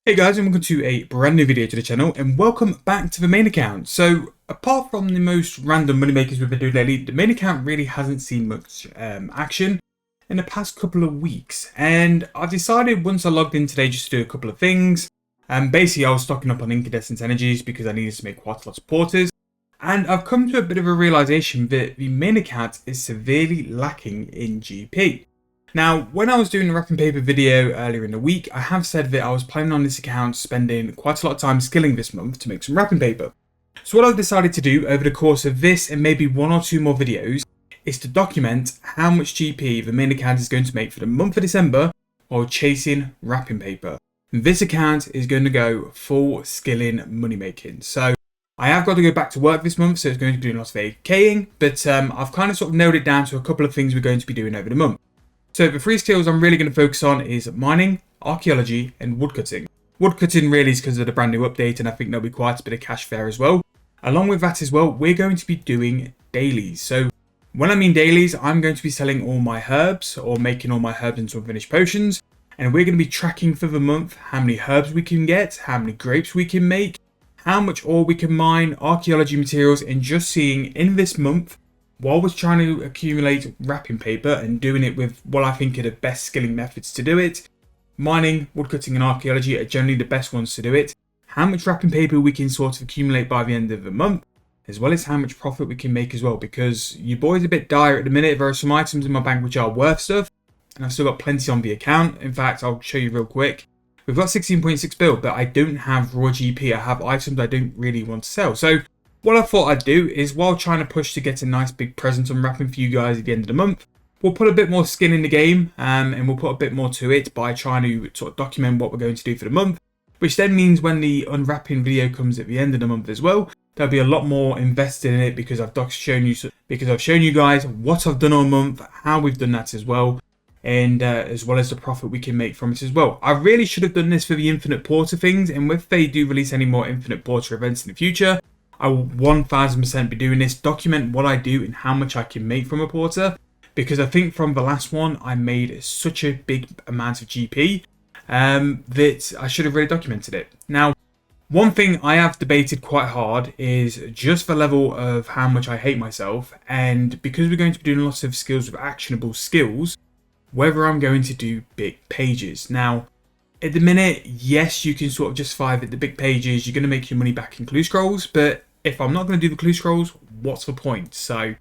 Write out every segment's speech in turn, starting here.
Hey guys, and welcome to a brand new video to the channel, and welcome back to the main account. So apart from the most random moneymakers we've been doing lately, the main account really hasn't seen much action in the past couple of weeks, and I've decided once I logged in today just to do a couple of things. Basically I was stocking up on incandescent energies because I needed to make quite a lot of porters, and I've come to a bit of a realization that the main account is severely lacking in GP. Now, when I was doing the wrapping paper video earlier in the week, I have said that I was planning on this account spending quite a lot of time skilling this month to make some wrapping paper. So what I've decided to do over the course of this and maybe one or two more videos is to document how much GP the main account is going to make for the month of December while chasing wrapping paper. This account is going to go full skilling money making. So I have got to go back to work this month, so it's going to be doing lots of AKFing, but I've kind of sort of nailed it down to a couple of things we're going to be doing over the month. So the three skills I'm really going to focus on is mining, archaeology and woodcutting. Woodcutting really is because of the brand new update, and I think there'll be quite a bit of cash there as well. Along with that as well, we're going to be doing dailies. So when I mean dailies, I'm going to be selling all my herbs or making all my herbs into unfinished potions. And we're going to be tracking for the month how many herbs we can get, how many grapes we can make, how much ore we can mine, archaeology materials, and just seeing in this month, while we're trying to accumulate wrapping paper and doing it with what I think are the best skilling methods to do it, mining, woodcutting and archaeology are generally the best ones to do it, how much wrapping paper we can sort of accumulate by the end of the month, as well as how much profit we can make as well, because your boy's a bit dire at the minute. There are some items in my bank which are worth stuff, and I've still got plenty on the account. In fact, I'll show you real quick. We've got 16.6 bill, but I don't have raw GP. I have items I don't really want to sell. So what I thought I'd do is, while trying to push to get a nice big present unwrapping for you guys at the end of the month, we'll put a bit more skin in the game, and we'll put a bit more to it by trying to sort of document what we're going to do for the month, which then means when the unwrapping video comes at the end of the month as well, there'll be a lot more invested in it because I've shown you guys what I've done all month, how we've done that as well, and as well as the profit we can make from it as well. I really should have done this for the infinite porter things, and if they do release any more infinite porter events in the future, I will 1000% be doing this, document what I do and how much I can make from a porter, because I think from the last one I made such a big amount of GP that I should have really documented it. Now, one thing I have debated quite hard is just the level of how much I hate myself, and because we're going to be doing lots of skills with actionable skills, whether I'm going to do big pages. Now, at the minute, yes, you can sort of justify that the big pages, you're going to make your money back in clue scrolls, but if I'm not going to do the clue scrolls, what's the point? So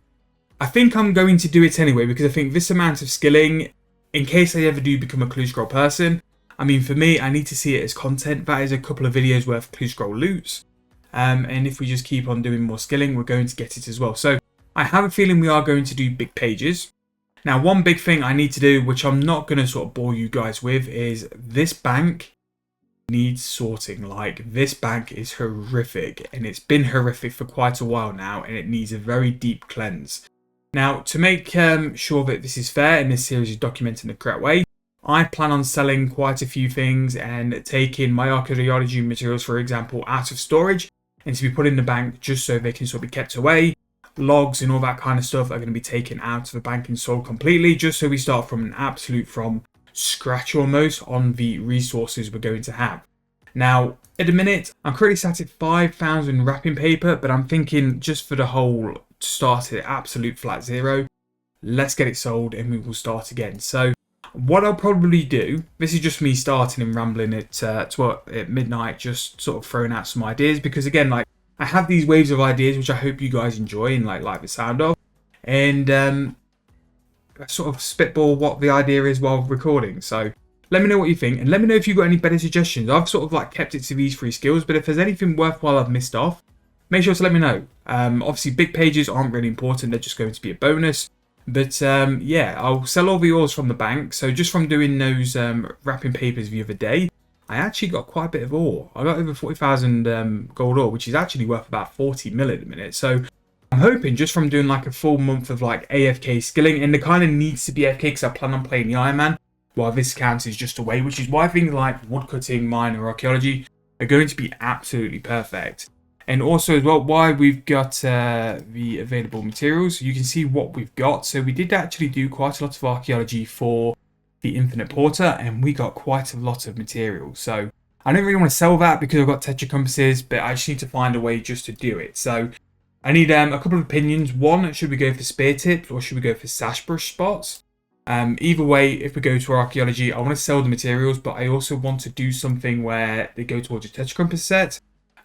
I think I'm going to do it anyway, because I think this amount of skilling, in case I ever do become a clue scroll person, I mean, for me, I need to see it as content. That is a couple of videos worth of clue scroll loots. And if we just keep on doing more skilling, we're going to get it as well. So I have a feeling we are going to do big pages. Now, one big thing I need to do, which I'm not going to sort of bore you guys with, is this bank needs sorting. Like, this bank is horrific, and it's been horrific for quite a while now, and it needs a very deep cleanse. Now, to make sure that this is fair and this series is documented in the correct way, I plan on selling quite a few things and taking my archaeology materials, for example, out of storage and to be put in the bank just so they can sort of be kept away. Logs and all that kind of stuff are going to be taken out of the bank and sold completely, just so we start from from scratch almost on the resources we're going to have. Now, at the minute, I'm currently sat at 5,000 wrapping paper, but I'm thinking just for the whole to start at absolute flat zero, let's get it sold and we will start again. So what I'll probably do, this is just me starting and rambling at midnight, just sort of throwing out some ideas, because again, like, I have these waves of ideas which I hope you guys enjoy and like the sound of, and I sort of spitball what the idea is while recording. So let me know what you think, and let me know if you've got any better suggestions. I've sort of like kept it to these three skills, but if there's anything worthwhile I've missed off, make sure to let me know. Obviously big pages aren't really important, they're just going to be a bonus. But yeah, I'll sell all the ores from the bank. So just from doing those wrapping papers the other day, I actually got quite a bit of ore. I got over 40,000 gold ore, which is actually worth about 40 mil at the minute. So I'm hoping just from doing like a full month of like AFK skilling, and it kind of needs to be AFK because I plan on playing the Iron Man while this account is just away, which is why things like woodcutting, mine or archaeology are going to be absolutely perfect. And also as well, why we've got the available materials, you can see what we've got. So we did actually do quite a lot of archaeology for the infinite porter, and we got quite a lot of material. So I don't really want to sell that because I've got Tetra compasses, but I just need to find a way just to do it. So I need a couple of opinions. One, should we go for spear tips or should we go for sagebrush spots? Either way, if we go to archaeology, I want to sell the materials, but I also want to do something where they go towards a Tetra compass set.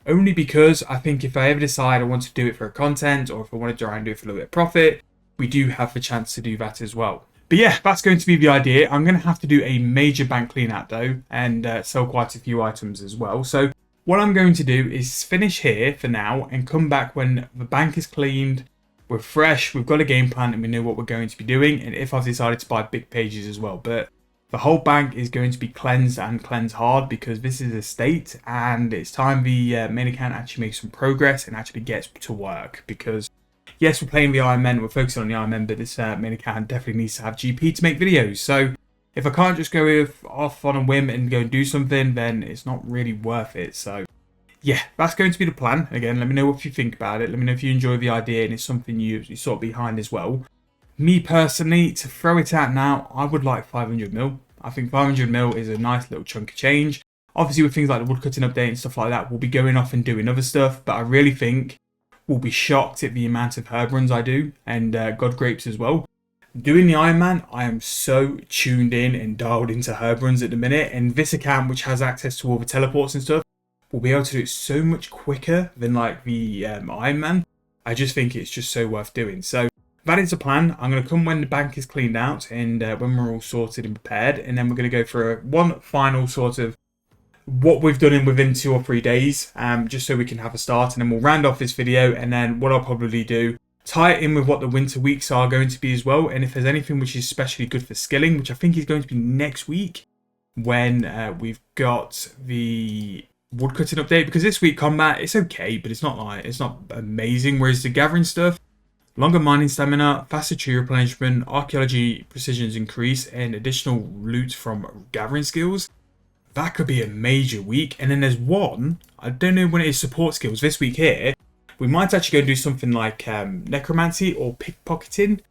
Only because I think if I ever decide I want to do it for content or if I want to try and do it for a little bit of profit, we do have the chance to do that as well. But yeah, that's going to be the idea. I'm going to have to do a major bank clean out though and sell quite a few items as well. So what I'm going to do is finish here for now and come back when the bank is cleaned, we're fresh, we've got a game plan and we know what we're going to be doing, and if I've decided to buy big pages as well. But the whole bank is going to be cleansed and cleansed hard because this is a state and it's time the main account actually makes some progress and actually gets to work. Because yes, we're playing the Iron Men, we're focusing on the Iron Men, but this main account definitely needs to have GP to make videos. So if I can't just go off on a whim and go and do something, then it's not really worth it. So yeah, that's going to be the plan. Again, let me know what you think about it. Let me know if you enjoy the idea and it's something you sort of behind as well. Me personally, to throw it out now, I would like 500 mil. I think 500 mil is a nice little chunk of change. Obviously with things like the woodcutting update and stuff like that, we'll be going off and doing other stuff. But I really think we'll be shocked at the amount of herb runs I do and god grapes as well. Doing the Iron Man, I am so tuned in and dialed into herb runs at the minute. And this account, which has access to all the teleports and stuff, will be able to do it so much quicker than like the Iron Man. I just think it's just so worth doing. So that is the plan. I'm going to come when the bank is cleaned out and when we're all sorted and prepared. And then we're going to go for one final sort of what we've done within 2 or 3 days, just so we can have a start. And then we'll round off this video. And then what I'll probably do, tie it in with what the winter weeks are going to be as well. And if there's anything which is especially good for skilling, which I think is going to be next week when we've got the woodcutting update, because this week combat, it's okay, but it's not amazing. Whereas the gathering stuff, longer mining stamina, faster tree replenishment, archaeology precisions increase, and additional loot from gathering skills, that could be a major week. And then there's one, I don't know when it is, support skills this week here. We might actually go and do something like necromancy or pickpocketing,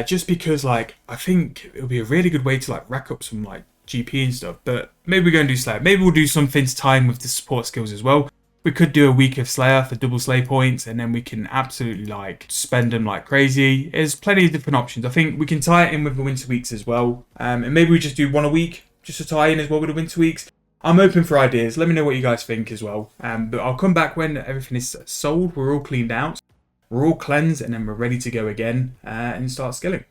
just because like I think it'll be a really good way to like rack up some like GP and stuff. But maybe we're going to do Slayer. Maybe we'll do something to time with the support skills as well. We could do a week of Slayer for double Slay points, and then we can absolutely like spend them like crazy. There's plenty of different options. I think we can tie it in with the winter weeks as well, and maybe we just do one a week just to tie in as well with the winter weeks. I'm open for ideas. Let me know what you guys think as well. But I'll come back when everything is sold. We're all cleaned out, we're all cleansed, and then we're ready to go again and start skilling.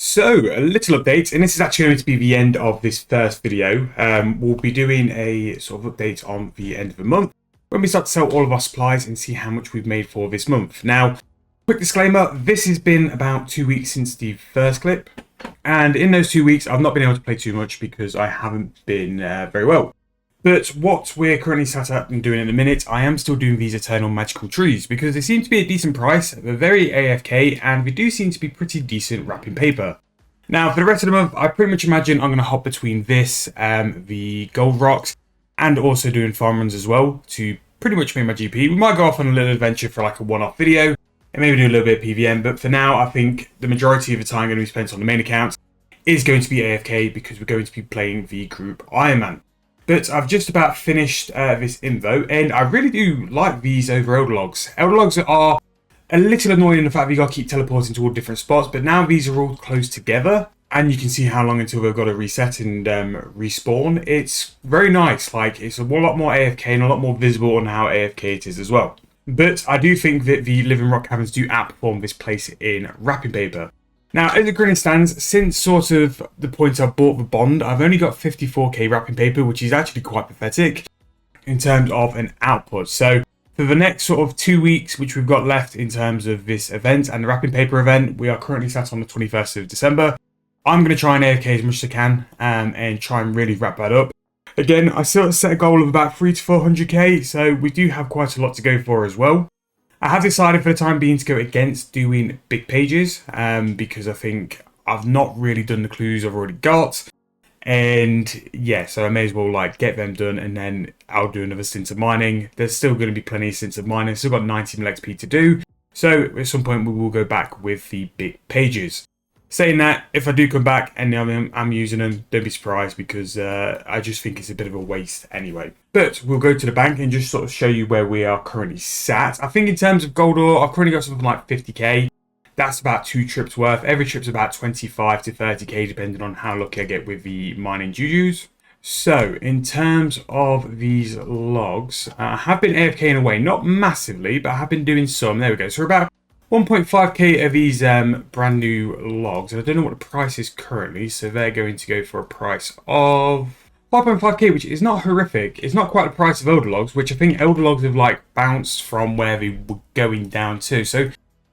So, a little update, and this is actually going to be the end of this first video. We'll be doing a sort of update on the end of the month when we start to sell all of our supplies and see how much we've made for this month. Now, quick disclaimer, this has been about 2 weeks since the first clip, and in those 2 weeks I've not been able to play too much because I haven't been very well. But what we're currently sat at and doing in a minute, I am still doing these eternal magical trees because they seem to be a decent price, they're very AFK, and we do seem to be pretty decent wrapping paper. Now, for the rest of the month, I pretty much imagine I'm going to hop between this, the gold rocks, and also doing farm runs as well to pretty much make my GP. We might go off on a little adventure for like a one-off video and maybe do a little bit of PVM, but for now, I think the majority of the time going to be spent on the main account is going to be AFK because we're going to be playing the group Iron Man. But I've just about finished this info, and I really do like these over Elder Logs. Elder Logs are a little annoying in the fact that you got to keep teleporting to all different spots, but now these are all close together, and you can see how long until they've got to reset and respawn. It's very nice. Like, it's a lot more AFK and a lot more visible on how AFK it is as well. But I do think that the Living Rock Caverns do outperform this place in wrapping paper. Now, as it currently stands, since sort of the point I bought the bond, I've only got 54k wrapping paper, which is actually quite pathetic in terms of an output. So for the next sort of 2 weeks, which we've got left in terms of this event and the wrapping paper event, we are currently sat on the 21st of December. I'm going to try and AFK as much as I can and try and really wrap that up. Again, I still set a goal of about 300 to 400k, so we do have quite a lot to go for as well. I have decided for the time being to go against doing big pages because I think I've not really done the clues I've already got. And yeah, so I may as well like get them done and then I'll do another stint of mining. There's still going to be plenty of stints of mining. Still got 90 mil XP to do. So at some point we will go back with the big pages. Saying that, if I do come back and I'm using them, don't be surprised, because I just think it's a bit of a waste anyway. But we'll go to the bank and just sort of show you where we are currently sat. I think in terms of gold ore, I've currently got something like 50k. That's about 2 trips worth. Every trip's about 25 to 30k, depending on how lucky I get with the mining jujus. So, in terms of these logs, I have been AFKing away, not massively, but I have been doing some. There we go. So, we're about 1.5k of these brand new logs. And I don't know what the price is currently, so they're going to go for a price of 5.5k, which is not horrific. It's not quite the price of older logs, which I think older logs have like bounced from where they were going down to. So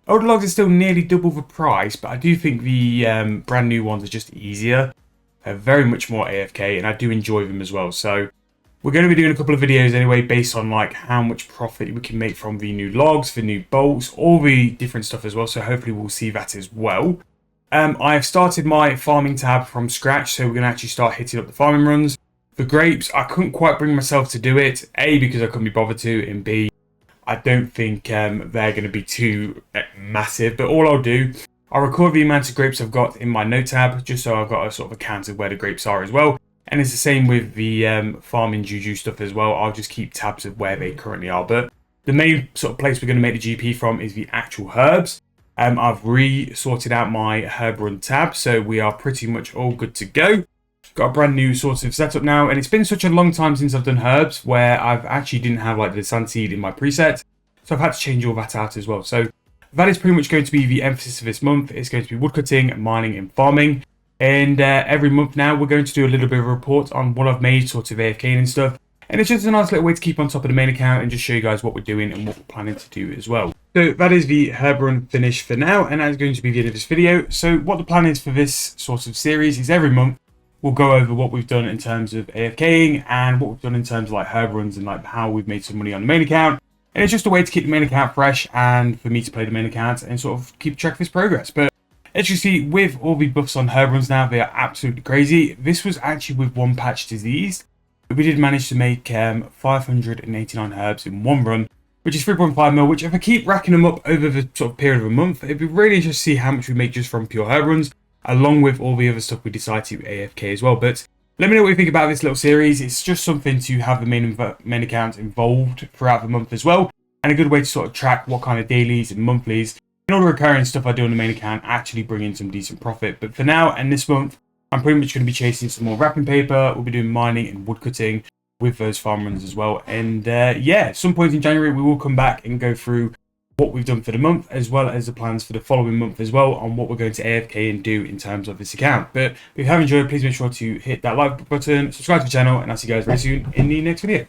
older logs are still nearly double the price, but I do think the brand new ones are just easier. They're very much more AFK, and I do enjoy them as well. So we're going to be doing a couple of videos anyway, based on like how much profit we can make from the new logs, the new bolts, all the different stuff as well. So hopefully we'll see that as well. I have started my farming tab from scratch, so we're going to actually start hitting up the farming runs. The grapes, I couldn't quite bring myself to do it. A, because I couldn't be bothered to, and B, I don't think they're going to be too massive. But all I'll do, I'll record the amount of grapes I've got in my note tab, just so I've got a sort of a count of where the grapes are as well. And it's the same with the farming juju stuff as well. I'll just keep tabs of where they currently are. But the main sort of place we're going to make the GP from is the actual herbs. I've re-sorted out my herb run tab, so we are pretty much all good to go. Got a brand new sort of setup now, and it's been such a long time since I've done herbs, where I've actually didn't have like the sunseed in my preset, so I've had to change all that out as well. So that is pretty much going to be the emphasis of this month. It's going to be woodcutting, mining, and farming. And every month now we're going to do a little bit of a report on what I've made, sort of AFK and stuff. And it's just a nice little way to keep on top of the main account and just show you guys what we're doing and what we're planning to do as well. So that is the herb run finished for now, and that is going to be the end of this video. So what the plan is for this sort of series is every month we'll go over what we've done in terms of AFKing and what we've done in terms of like herb runs and like how we've made some money on the main account. And it's just a way to keep the main account fresh and for me to play the main account and sort of keep track of this progress. But as you see, with all the buffs on herb runs now, they are absolutely crazy. This was actually with one patch diseased. We did manage to make 589 herbs in one run, which is 3.5 mil, which if I keep racking them up over the sort of period of a month, it'd be really interesting to see how much we make just from pure herb runs, along with all the other stuff we decide to AFK as well. But let me know what you think about this little series. It's just something to have the main account involved throughout the month as well, and a good way to sort of track what kind of dailies and monthlies and all the recurring stuff I do on the main account actually bring in some decent profit. But for now and this month, I'm pretty much going to be chasing some more wrapping paper. We'll be doing mining and woodcutting with those farm runs as well. And yeah, at some point in January, we will come back and go through what we've done for the month, as well as the plans for the following month as well, on what we're going to AFK and do in terms of this account. But if you have enjoyed, please make sure to hit that like button, subscribe to the channel, and I'll see you guys very soon in the next video.